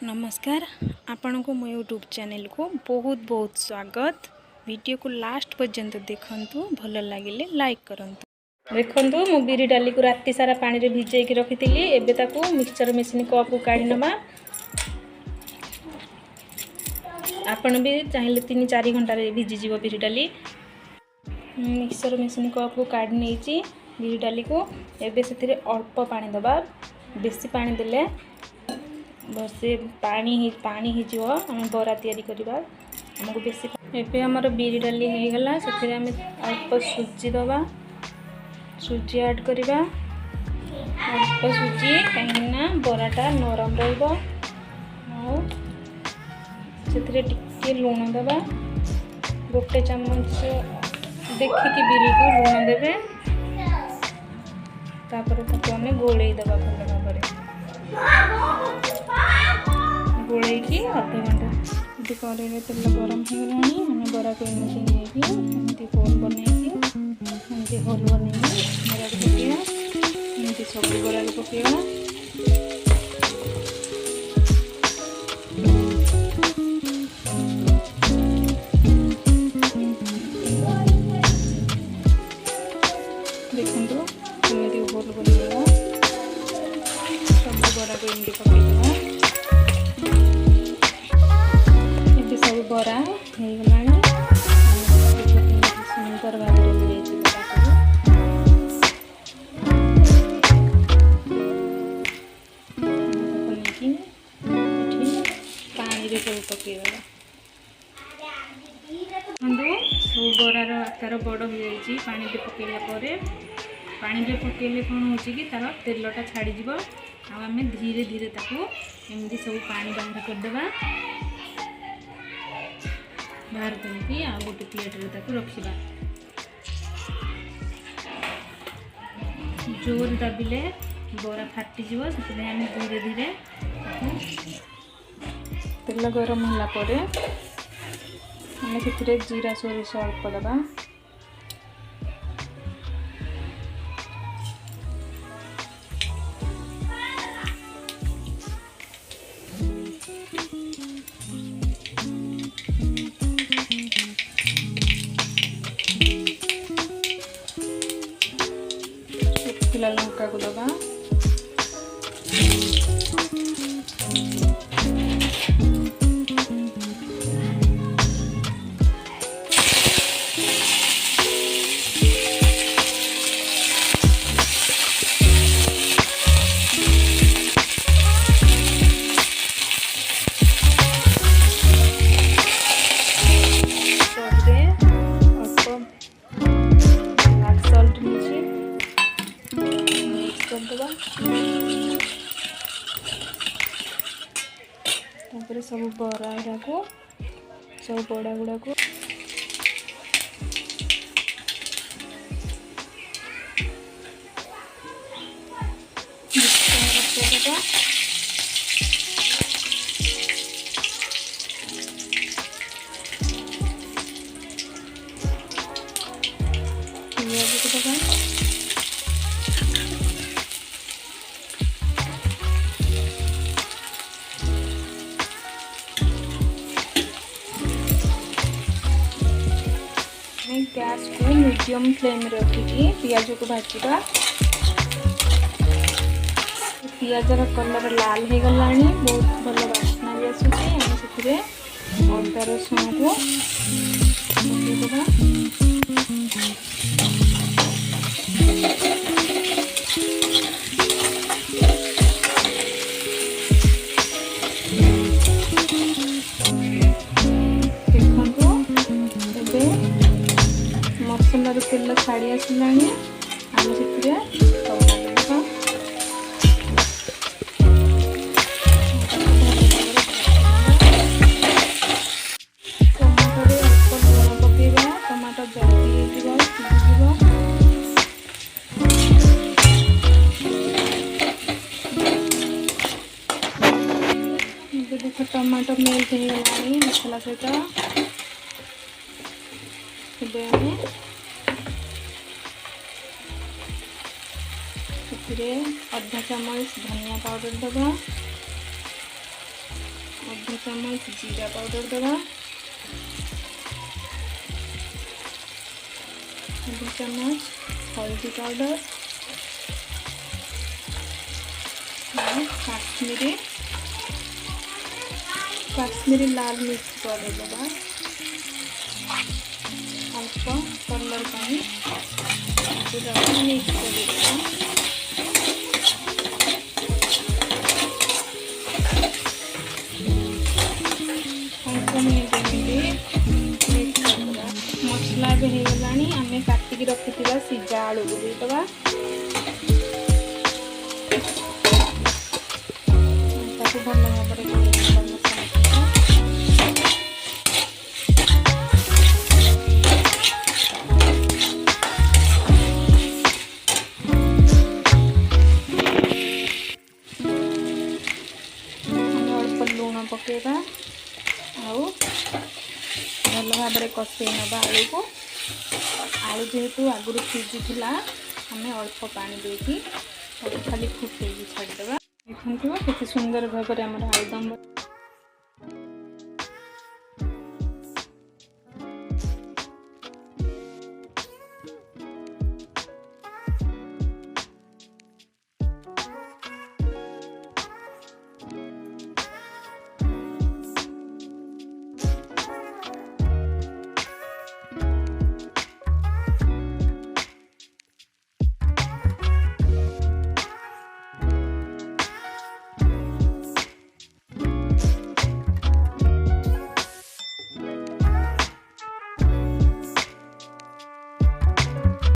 नमस्कार आपण को मो यूट्यूब चैनल को बहुत बहुत स्वागत। वीडियो को लास्ट पर्यंत देखंतु, भल लगिले लाइक करंतु। देखंतु मु बिरी डाली को राती सारा पानी रे भिजै के रखितिली। एबे ताकू मिक्सचर मशीन कप को काढी नबा। आपण भी चाहिले 3-4 घंटा रे भिजि जीवो बिरी डाली। मिक्सचर मशीन कप को काढी नेची बिरी डाली को। एबे सेतिरे अल्प पानी दबा, बेसी पानी देले बसे पानी ही जीव। आम बरा तैयारी करबा हमको बेसी। एबे हमर बिरी डाली हे गला, सेतिरे हम अल्प सुजी दबा। सुजी ऐड करबा, अल्प सुजी काहेना बराटा नरम रहबो। और सेतिरे टिके लूण दबा, गोटे चम्मच देखि कि बिरी को लूण देबे। तापर ताको हमें गोळेई दबा भल भाबरे। गोले की आधे घंटा ये कड़े तेल गरम हो गलानी। हमें बरा को एमती नहीं एमती होल बनई एमती होल बनई बरा को पकेगा। एमती सब बरा को पकेगा। देखो एमती होल बनईगा, सब बरा को एमती पकेगा। बरा हो गलानी सुंदर भाव में पानी रे सब पकेगा। सब बरार आकार बड़ हो जाइए। पानी रे पकेला परे पानी रे पकेले कौन हो कि तार तेलटा छाड़ीज। आम धीरे धीरे ताको एमती सब पानी बाहर करदेबा। बाहर करके आ गोटे प्लेट रे ताको रखिबा। जोर दाबिले बरा फाटी जीव, से हम धीरे धीरे तेल गरम होला परे हम से जीरा सोरिष अल्प दबा। शुखिला लंका को दबा। तापर सब बरा को सब बड़ा गुड़ा को गैस को मीडियम फ्लेम रखिकी पियाज को भाजवा। पियाजर कलर लाल हो गलानी, बहुत भल बास्ना भी आसूची। आम से अदा रसुण को पकेदेबा। मसलार तेल छाड़ी आसला आम से टमाटर अल्प लुण पकेगा। टमाटर जल्दी सिझीज। देख टमाटर मेल्ट हो गलानी मसला सहित। आधा चामच धनिया पाउडर दबा। अधा चामच जीरा पाउडर देवा, आधा चामच हल्दी पाउडर, काश्मीरी लाल मिर्च पाउडर देवा, अल्प कलर मिक्स कर मसला भी हो गला आम काटिकी रखि सीजा आलू को देदेबा भल भाव अल्प लुण पकेबा आउ भल भाव कषे नवा आलू को। आलू जेहेतु आगुरी सीझीला आम अल्प पानी देकी खाली फुटे छाड़देवा। देखो केते सुंदर भाव आलुदम